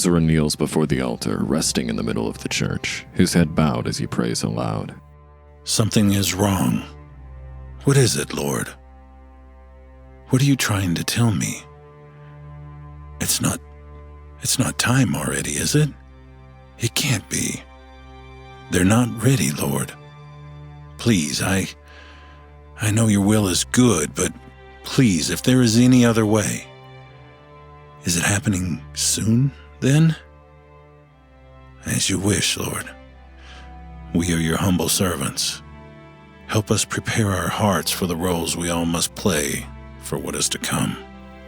Ezra kneels before the altar, resting in the middle of the church, his head bowed as he prays aloud. Something is wrong. What is it, Lord? What are you trying to tell me? It's not time already, is it? It can't be. They're not ready, Lord. Please, I know your will is good, but please, if there is any other way. Is it happening soon, then? As you wish, Lord. We are your humble servants. Help us prepare our hearts for the roles we all must play for what is to come.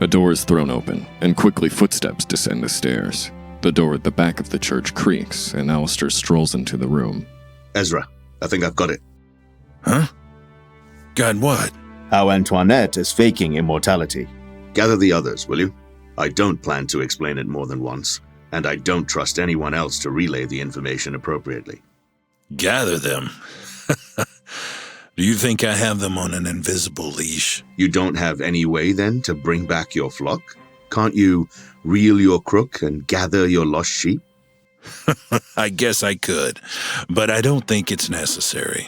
A door is thrown open, and quickly footsteps descend the stairs. The door at the back of the church creaks, and Alister strolls into the room. Ezra, I think I've got it. Huh? Got what? How Antoinette is faking immortality. Gather the others, will you? I don't plan to explain it more than once, and I don't trust anyone else to relay the information appropriately. Gather them? Do you think I have them on an invisible leash? You don't have any way, then, to bring back your flock? Can't you reel your crook and gather your lost sheep? I guess I could, but I don't think it's necessary.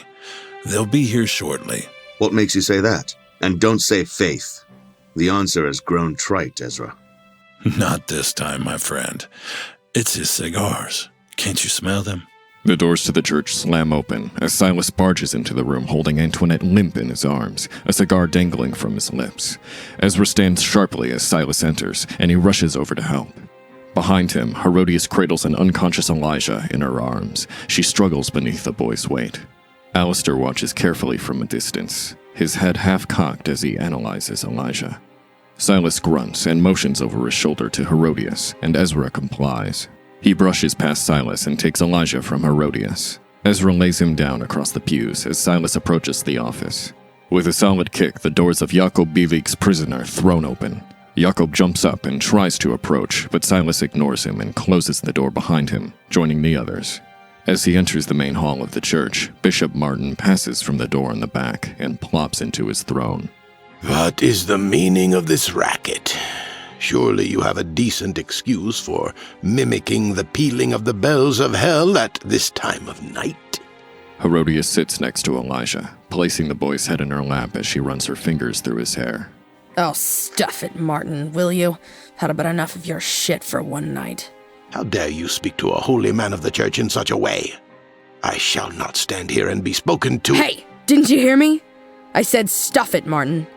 They'll be here shortly. What makes you say that? And don't say faith. The answer has grown trite, Ezra. Not this time, my friend. It's his cigars. Can't you smell them? The doors to the church slam open as Silas barges into the room holding Antoinette limp in his arms, a cigar dangling from his lips. Ezra stands sharply as Silas enters, and he rushes over to help. Behind him, Herodias cradles an unconscious Elijah in her arms. She struggles beneath the boy's weight. Alister watches carefully from a distance, his head half-cocked as he analyzes Elijah. Silas grunts and motions over his shoulder to Herodias, and Ezra complies. He brushes past Silas and takes Elijah from Herodias. Ezra lays him down across the pews as Silas approaches the office. With a solid kick, the doors of Jakob Bivik's prison are thrown open. Jakob jumps up and tries to approach, but Silas ignores him and closes the door behind him, joining the others. As he enters the main hall of the church, Bishop Martin passes from the door in the back and plops into his throne. What is the meaning of this racket? Surely you have a decent excuse for mimicking the pealing of the bells of hell at this time of night. Herodias sits next to Elijah, placing the boy's head in her lap as she runs her fingers through his hair. Oh, stuff it, Martin, will you? Had about enough of your shit for one night. How dare you speak to a holy man of the church in such a way? I shall not stand here and be spoken to. Hey, didn't you hear me? I said stuff it, Martin.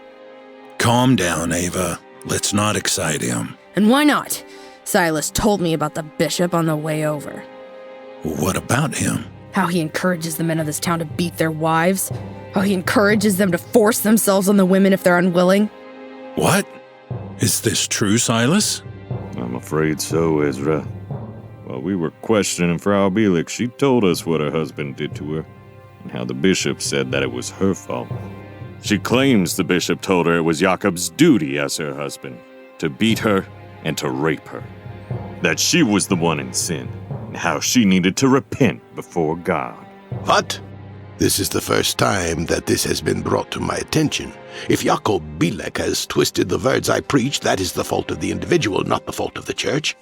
Calm down, Ava. Let's not excite him. And why not? Silas told me about the bishop on the way over. What about him? How he encourages the men of this town to beat their wives. How he encourages them to force themselves on the women if they're unwilling. What? Is this true, Silas? I'm afraid so, Ezra. While we were questioning Frau Bielik, she told us what her husband did to her, and how the bishop said that it was her fault. She claims the bishop told her it was Jakob's duty as her husband to beat her and to rape her. That she was the one in sin, and how she needed to repent before God. What? This is the first time that this has been brought to my attention. If Jakob Bielek has twisted the words I preach, that is the fault of the individual, not the fault of the church.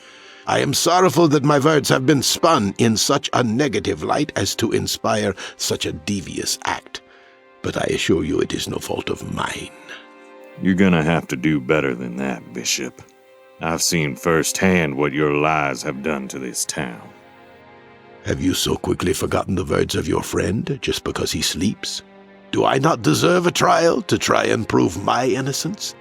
I am sorrowful that my words have been spun in such a negative light as to inspire such a devious act. But I assure you it is no fault of mine. You're gonna have to do better than that, Bishop. I've seen firsthand what your lies have done to this town. Have you so quickly forgotten the words of your friend just because he sleeps? Do I not deserve a trial to try and prove my innocence?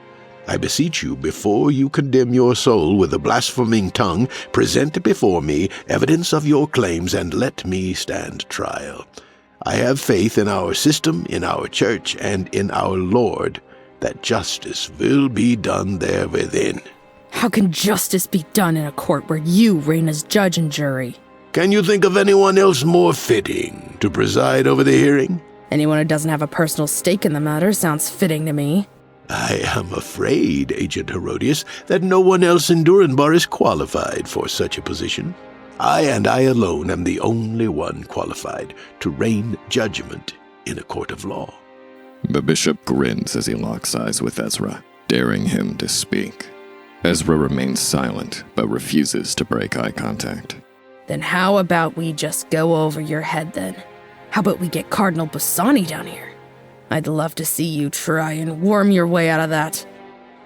I beseech you, before you condemn your soul with a blaspheming tongue, present before me evidence of your claims and let me stand trial. I have faith in our system, in our church, and in our Lord, that justice will be done there within. How can justice be done in a court where you reign as judge and jury? Can you think of anyone else more fitting to preside over the hearing? Anyone who doesn't have a personal stake in the matter sounds fitting to me. I am afraid, Agent Herodias, that no one else in Durinbar is qualified for such a position. I and I alone am the only one qualified to rain judgment in a court of law. The bishop grins as he locks eyes with Ezra, daring him to speak. Ezra remains silent, but refuses to break eye contact. Then how about we just go over your head then? How about we get Cardinal Bassani down here? I'd love to see you try and worm your way out of that.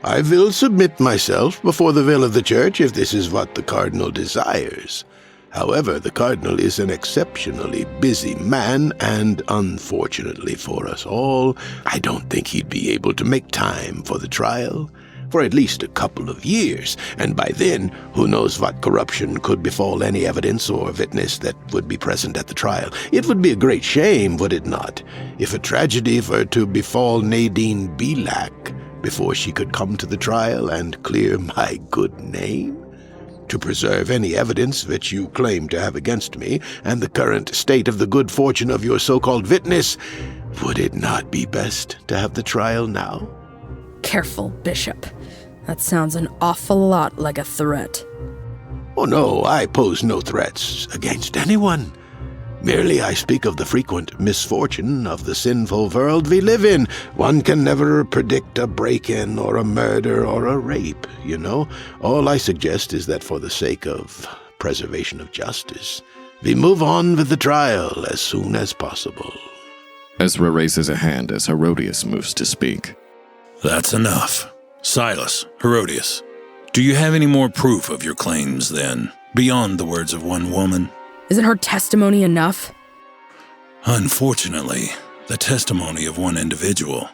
I will submit myself before the will of the church if this is what the cardinal desires. However, the cardinal is an exceptionally busy man, and unfortunately for us all, I don't think he'd be able to make time for the trial for at least a couple of years, and by then, who knows what corruption could befall any evidence or witness that would be present at the trial. It would be a great shame, would it not, if a tragedy were to befall Nadine Belak before she could come to the trial and clear my good name? To preserve any evidence which you claim to have against me, and the current state of the good fortune of your so-called witness, would it not be best to have the trial now? Careful, Bishop. That sounds an awful lot like a threat. Oh no, I pose no threats against anyone. Merely I speak of the frequent misfortune of the sinful world we live in. One can never predict a break-in or a murder or a rape, you know. All I suggest is that for the sake of preservation of justice, we move on with the trial as soon as possible. Ezra raises a hand as Herodias moves to speak. That's enough. Silas, Herodias, do you have any more proof of your claims then, beyond the words of one woman? Isn't her testimony enough? Unfortunately, the testimony of one individual,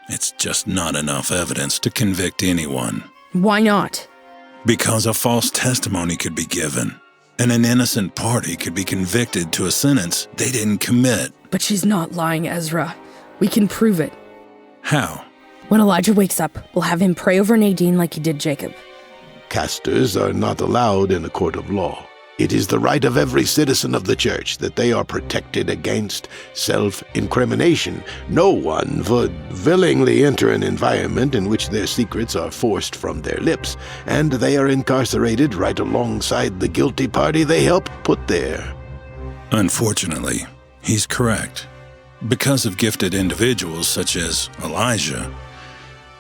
it's just not enough evidence to convict anyone. Why not? Because a false testimony could be given, and an innocent party could be convicted to a sentence they didn't commit. But she's not lying, Ezra. We can prove it. How? When Elijah wakes up, we'll have him pray over Nadine like he did Jacob. Casters are not allowed in a court of law. It is the right of every citizen of the church that they are protected against self-incrimination. No one would willingly enter an environment in which their secrets are forced from their lips, and they are incarcerated right alongside the guilty party they help put there. Unfortunately, he's correct. Because of gifted individuals such as Elijah,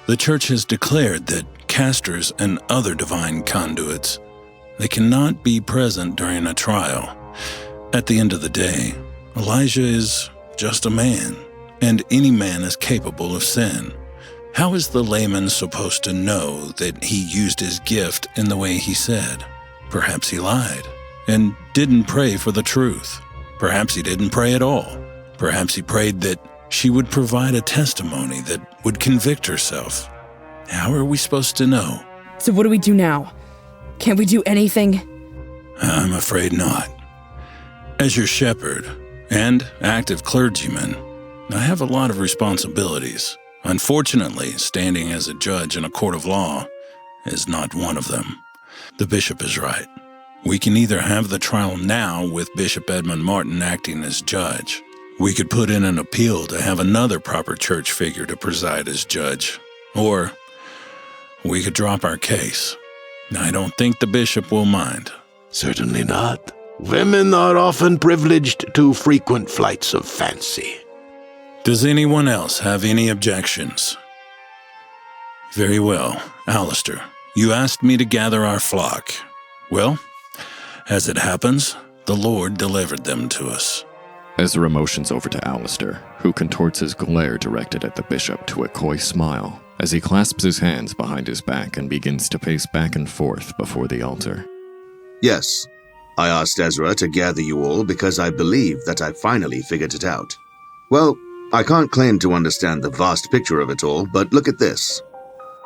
the church has declared that casters and other divine conduits, they cannot be present during a trial. At the end of the day, Elijah is just a man, and any man is capable of sin. How is the layman supposed to know that he used his gift in the way he said? Perhaps he lied and didn't pray for the truth. Perhaps he didn't pray at all. Perhaps he prayed that she would provide a testimony that would convict herself. How are we supposed to know? So what do we do now? Can't we do anything? I'm afraid not. As your shepherd and active clergyman, I have a lot of responsibilities. Unfortunately, standing as a judge in a court of law is not one of them. The bishop is right. We can either have the trial now with Bishop Edmund Martin acting as judge. We could put in an appeal to have another proper church figure to preside as judge. Or we could drop our case. I don't think the bishop will mind. Certainly not. Women are often privileged to frequent flights of fancy. Does anyone else have any objections? Very well, Alister. You asked me to gather our flock. Well, as it happens, the Lord delivered them to us. Ezra motions over to Alister, who contorts his glare directed at the bishop to a coy smile as he clasps his hands behind his back and begins to pace back and forth before the altar. Yes, I asked Ezra to gather you all because I believe that I finally figured it out. Well, I can't claim to understand the vast picture of it all, but look at this.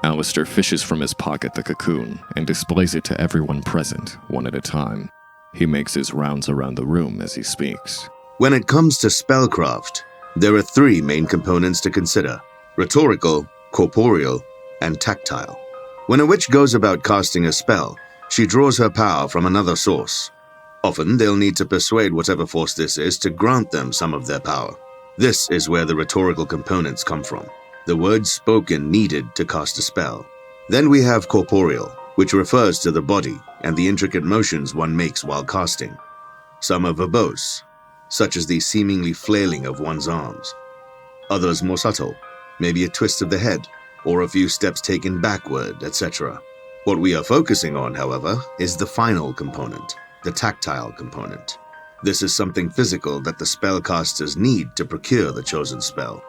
Alister fishes from his pocket the cocoon and displays it to everyone present, one at a time. He makes his rounds around the room as he speaks. When it comes to spellcraft, there are three main components to consider: rhetorical, corporeal, and tactile. When a witch goes about casting a spell, she draws her power from another source. Often they'll need to persuade whatever force this is to grant them some of their power. This is where the rhetorical components come from, the words spoken needed to cast a spell. Then we have corporeal, which refers to the body and the intricate motions one makes while casting. Some are verbose, such as the seemingly flailing of one's arms. Others more subtle, maybe a twist of the head, or a few steps taken backward, etc. What we are focusing on, however, is the final component, the tactile component. This is something physical that the spellcasters need to procure the chosen spell.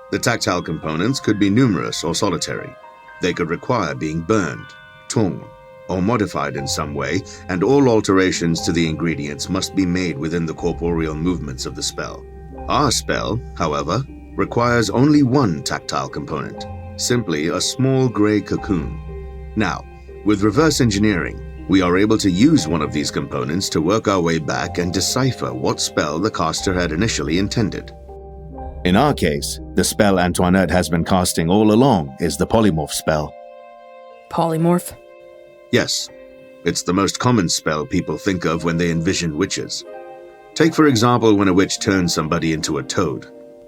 The tactile components could be numerous or solitary. They could require being burned, torn, or modified in some way, and all alterations to the ingredients must be made within the corporeal movements of the spell. Our spell, however, requires only one tactile component, simply a small gray cocoon. Now, with reverse engineering, we are able to use one of these components to work our way back and decipher what spell the caster had initially intended. In our case, the spell Antoinette has been casting all along is the polymorph spell. Polymorph? Yes, it's the most common spell people think of when they envision witches. Take for example when a witch turns somebody into a toad.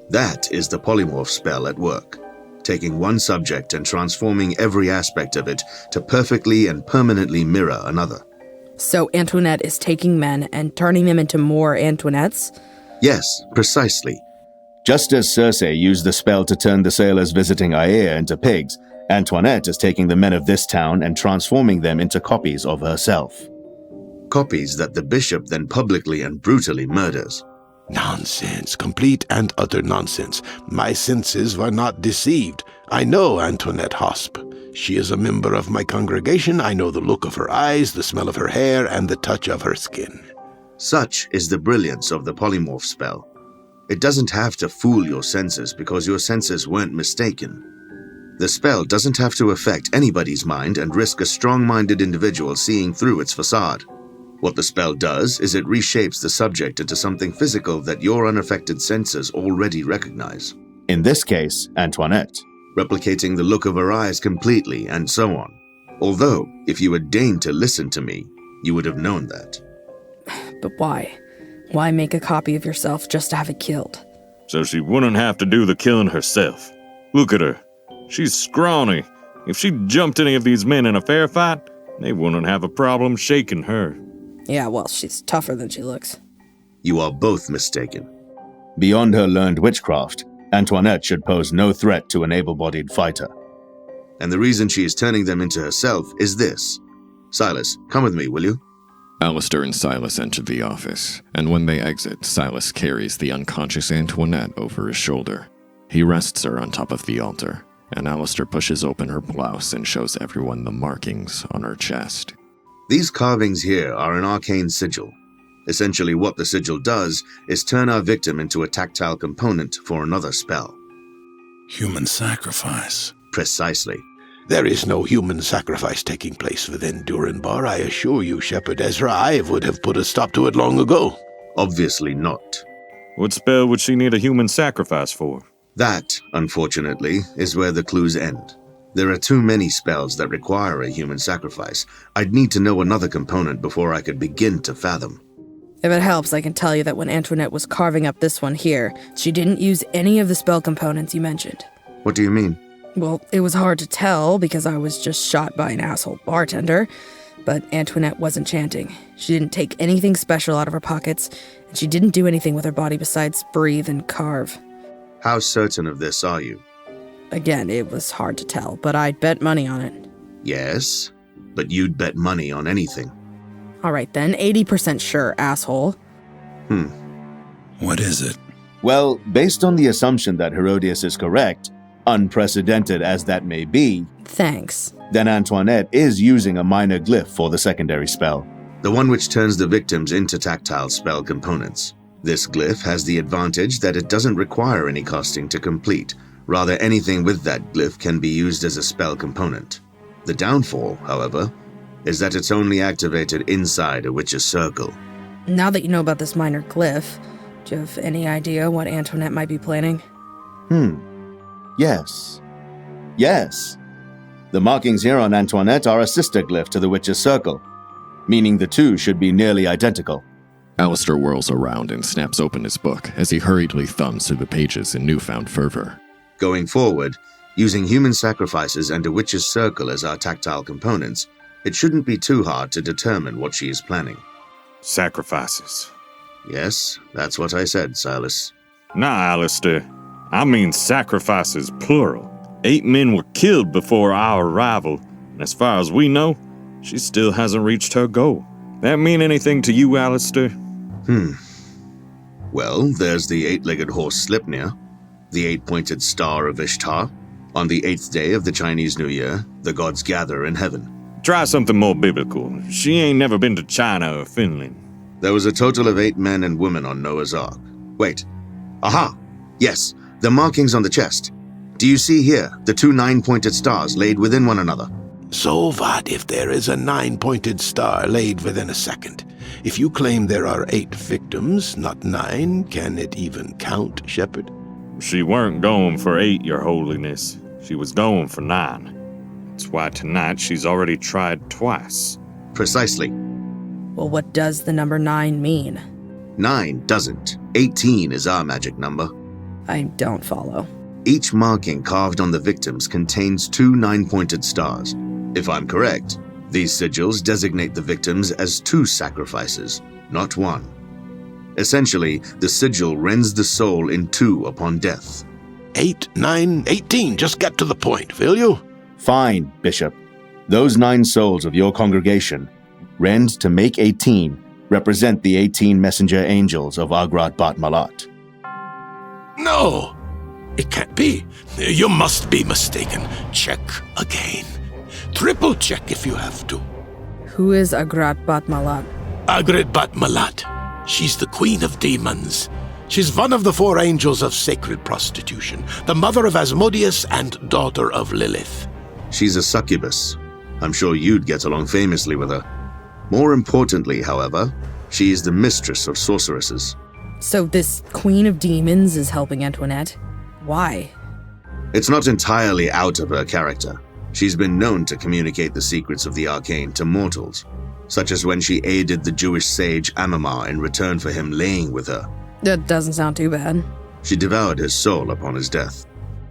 That is the polymorph spell at work, taking one subject and transforming every aspect of it to perfectly and permanently mirror another. So Antoinette is taking men and turning them into more Antoinettes? Yes, precisely. Just as Circe used the spell to turn the sailors visiting Aea into pigs, Antoinette is taking the men of this town and transforming them into copies of herself. Copies that the bishop then publicly and brutally murders. Nonsense, complete and utter nonsense. My senses were not deceived. I know Antoinette Hosp. She is a member of my congregation. I know the look of her eyes, the smell of her hair, and the touch of her skin. Such is the brilliance of the polymorph spell. It doesn't have to fool your senses because your senses weren't mistaken. The spell doesn't have to affect anybody's mind and risk a strong-minded individual seeing through its facade. What the spell does is it reshapes the subject into something physical that your unaffected senses already recognize. In this case, Antoinette. Replicating the look of her eyes completely, and so on. Although, if you had deigned to listen to me, you would have known that. But why? Why make a copy of yourself just to have it killed? So she wouldn't have to do the killing herself. Look at her. She's scrawny. If she jumped any of these men in a fair fight, they wouldn't have a problem shaking her. Yeah, well, she's tougher than she looks. You are both mistaken. Beyond her learned witchcraft, Antoinette should pose no threat to an able-bodied fighter. And the reason she is turning them into herself is this. Silas, come with me, will you? Alister and Silas enter the office, and when they exit, Silas carries the unconscious Antoinette over his shoulder. He rests her on top of the altar, and Alister pushes open her blouse and shows everyone the markings on her chest. These carvings here are an arcane sigil. Essentially what the sigil does is turn our victim into a tactile component for another spell. Human sacrifice. Precisely. There is no human sacrifice taking place within Durinbar, I assure you, Shepherd Ezra. I would have put a stop to it long ago. Obviously not. What spell would she need a human sacrifice for? That, unfortunately, is where the clues end. There are too many spells that require a human sacrifice. I'd need to know another component before I could begin to fathom. If it helps, I can tell you that when Antoinette was carving up this one here, she didn't use any of the spell components you mentioned. What do you mean? Well, it was hard to tell because I was just shot by an asshole bartender, but Antoinette wasn't chanting. She didn't take anything special out of her pockets, and she didn't do anything with her body besides breathe and carve. How certain of this are you? Again, it was hard to tell, but I'd bet money on it. Yes, but you'd bet money on anything. All right then, 80% sure, asshole. What is it? Well, based on the assumption that Herodias is correct, unprecedented as that may be, Thanks. then Antoinette is using a minor glyph for the secondary spell. The one which turns the victims into tactile spell components. This glyph has the advantage that it doesn't require any casting to complete. Rather, anything with that glyph can be used as a spell component. The downfall, however, is that it's only activated inside a witch's circle. Now that you know about this minor glyph, do you have any idea what Antoinette might be planning? Yes. The markings here on Antoinette are a sister glyph to the witch's circle, meaning the two should be nearly identical. Alister whirls around and snaps open his book as he hurriedly thumbs through the pages in newfound fervor. Going forward, using human sacrifices and a witch's circle as our tactile components, it shouldn't be too hard to determine what she is planning. Sacrifices. Yes, that's what I said, Silas. Nah, Alister. I mean sacrifices, plural. 8 men were killed before our arrival, and as far as we know, she still hasn't reached her goal. That mean anything to you, Alister? Well, there's the eight-legged horse Sleipnir, the eight-pointed star of Ishtar. On the 8th day of the Chinese New Year, the gods gather in heaven. Try something more biblical. She ain't never been to China or Finland. There was a total of 8 men and women on Noah's Ark. Wait. Aha! Yes, the markings on the chest. Do you see here the 2 9-pointed stars laid within one another? So what if there is a 9-pointed star laid within a second? If you claim there are 8 victims, not 9, can it even count, Shepherd? She weren't going for 8, Your Holiness. She was going for 9. That's why tonight she's already tried twice. Precisely. Well, what does the number 9 mean? 9 doesn't. 18 is our magic number. I don't follow. Each marking carved on the victims contains 2 9-pointed stars. If I'm correct, these sigils designate the victims as 2 sacrifices, not 1. Essentially, the sigil rends the soul in 2 upon death. 8, 9, 18. Just get to the point, will you? Fine, Bishop. Those 9 souls of your congregation, rend to make 18, represent the 18 messenger angels of Agrat Bat Mahlat. No, it can't be. You must be mistaken. Check again. Triple check if you have to. Who is Agrat Bat Mahlat? Agrat Bat Mahlat. She's the queen of demons. She's one of the 4 angels of sacred prostitution, the mother of Asmodeus and daughter of Lilith. She's a succubus. I'm sure you'd get along famously with her. More importantly, however, she is the mistress of sorceresses. So this queen of demons is helping Antoinette? Why? It's not entirely out of her character. She's been known to communicate the secrets of the arcane to mortals, such as when she aided the Jewish sage Amamar in return for him laying with her. That doesn't sound too bad. She devoured his soul upon his death.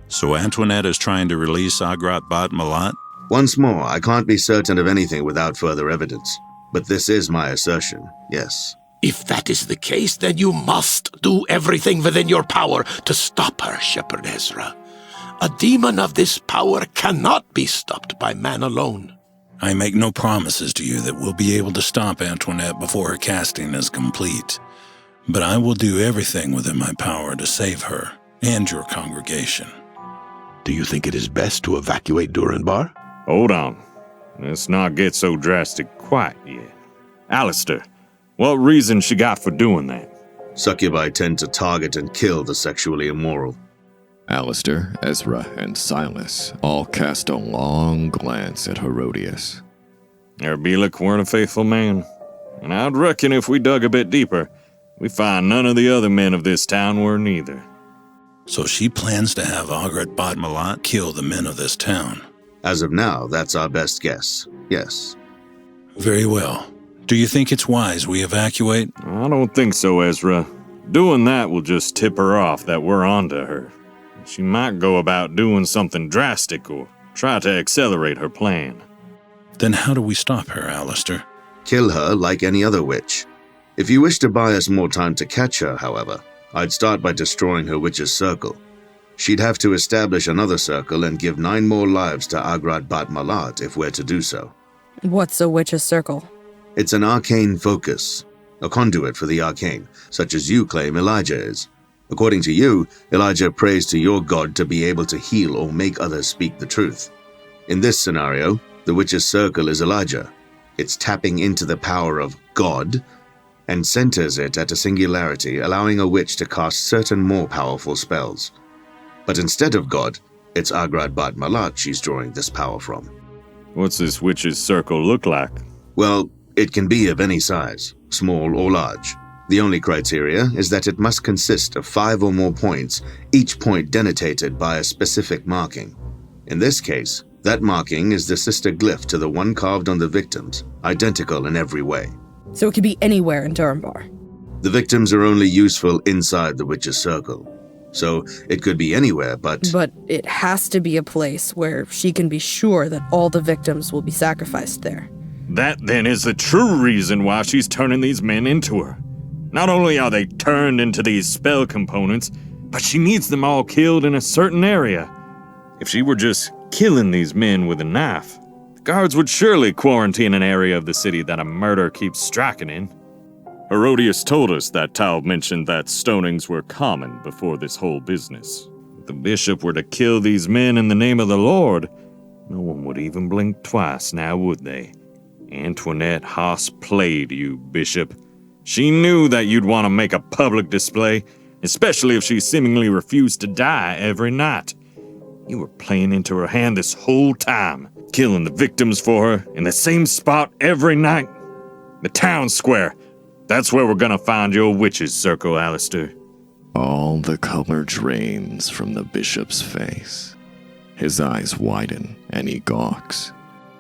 So Antoinette is trying to release Agrat Bat Mahlat? Once more, I can't be certain of anything without further evidence, but this is my assertion, yes. If that is the case, then you must do everything within your power to stop her, Shepherd Ezra. A demon of this power cannot be stopped by man alone. I make no promises to you that we'll be able to stop Antoinette before her casting is complete, but I will do everything within my power to save her and your congregation. Do you think it is best to evacuate Durinbar? Hold on. Let's not get so drastic quite yet. Alister, what reason she got for doing that? Succubi tend to target and kill the sexually immoral. Alister, Ezra, and Silas all cast a long glance at Herodias. Erbilek weren't a faithful man, and I'd reckon if we dug a bit deeper, we find none of the other men of this town were neither. So she plans to have Agrat Bat Mahlat kill the men of this town. As of now, that's our best guess, yes. Very well. Do you think it's wise we evacuate? I don't think so, Ezra. Doing that will just tip her off that we're onto her. She might go about doing something drastic or try to accelerate her plan. Then how do we stop her, Alister? Kill her like any other witch. If you wish to buy us more time to catch her, however, I'd start by destroying her witch's circle. She'd have to establish another circle and give 9 more lives to Agrat Bat Mahlat if we're to do so. What's a witch's circle? It's an arcane focus, a conduit for the arcane, such as you claim Elijah is. According to you, Elijah prays to your God to be able to heal or make others speak the truth. In this scenario, the witch's circle is Elijah. It's tapping into the power of God and centers it at a singularity, allowing a witch to cast certain more powerful spells. But instead of God, it's Agrat Bat Mahlat she's drawing this power from. What's this witch's circle look like? Well, it can be of any size, small or large. The only criteria is that it must consist of 5 or more points, each point denotated by a specific marking. In this case, that marking is the sister glyph to the one carved on the victims, identical in every way. So it could be anywhere in Durinbar. The victims are only useful inside the witch's circle. So it could be anywhere, but... But it has to be a place where she can be sure that all the victims will be sacrificed there. That then is the true reason why she's turning these men into her. Not only are they turned into these spell components, but she needs them all killed in a certain area. If she were just killing these men with a knife, the Guards would surely quarantine an area of the city that a murder keeps striking in. Herodias told us that Taub mentioned that stonings were common before this whole business. If the bishop were to kill these men in the name of the Lord, no one would even blink twice now, would they? Antoinette Haas played you, Bishop. She knew that you'd want to make a public display, especially if she seemingly refused to die every night. You were playing into her hand this whole time, killing the victims for her in the same spot every night. The town square. That's where we're gonna find your witches' circle, Alister. All the color drains from the bishop's face. His eyes widen and he gawks.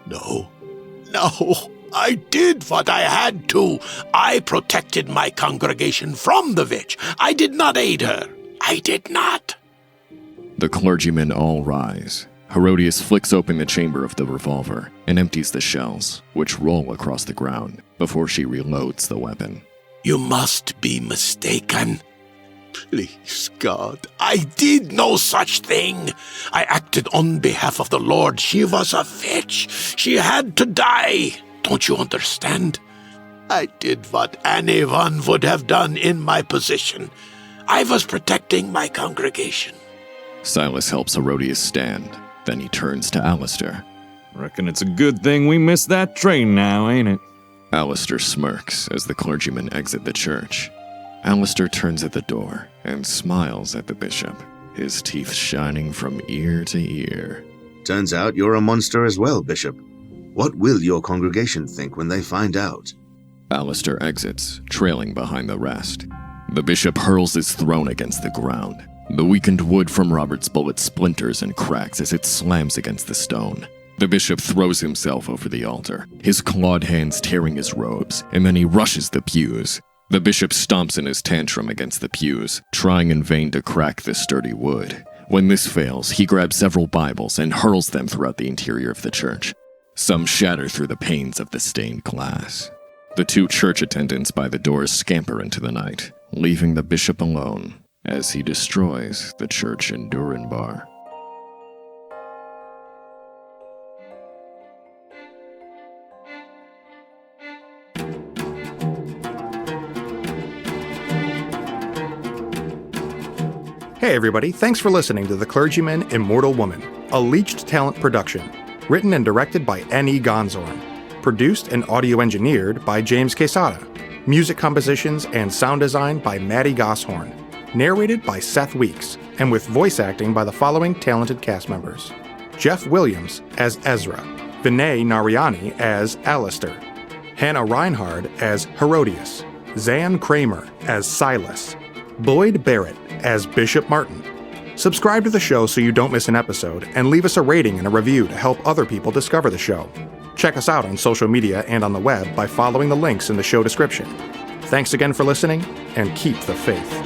No, I did what I had to. I protected my congregation from the witch. I did not aid her. I did not. The clergymen all rise. Herodias flicks open the chamber of the revolver and empties the shells, which roll across the ground, before she reloads the weapon. You must be mistaken. Please, God, I did no such thing. I acted on behalf of the Lord. She was a witch. She had to die. Don't you understand? I did what anyone would have done in my position. I was protecting my congregation. Silas helps Herodias stand. Then he turns to Alister. Reckon it's a good thing we missed that train now, ain't it? Alister smirks as the clergymen exit the church. Alister turns at the door and smiles at the bishop, his teeth shining from ear to ear. Turns out you're a monster as well, Bishop. What will your congregation think when they find out? Alister exits, trailing behind the rest. The bishop hurls his throne against the ground. The weakened wood from Robert's bullet splinters and cracks as it slams against the stone. The bishop throws himself over the altar, his clawed hands tearing his robes, and then he rushes the pews. The bishop stomps in his tantrum against the pews, trying in vain to crack the sturdy wood. When this fails, he grabs several Bibles and hurls them throughout the interior of the church. Some shatter through the panes of the stained glass. The two church attendants by the doors scamper into the night, leaving the bishop alone as he destroys the church in Durinbar. Hey everybody, thanks for listening to The Clergymen, Immortal Woman, a Leached Talent production, written and directed by N.E. Gonzorn, produced and audio engineered by James Quesada, music compositions and sound design by Maddie Gosshorn, narrated by Seth Weeks, and with voice acting by the following talented cast members: Jeff Williams as Ezra, Vinay Narayani as Alister, Hannah Reinhard as Herodias, Zan Kramer as Silas, Boyd Barrett as Bishop Martin. Subscribe to the show so you don't miss an episode, and leave us a rating and a review to help other people discover the show. Check us out on social media and on the web by following the links in the show description. Thanks again for listening, and keep the faith.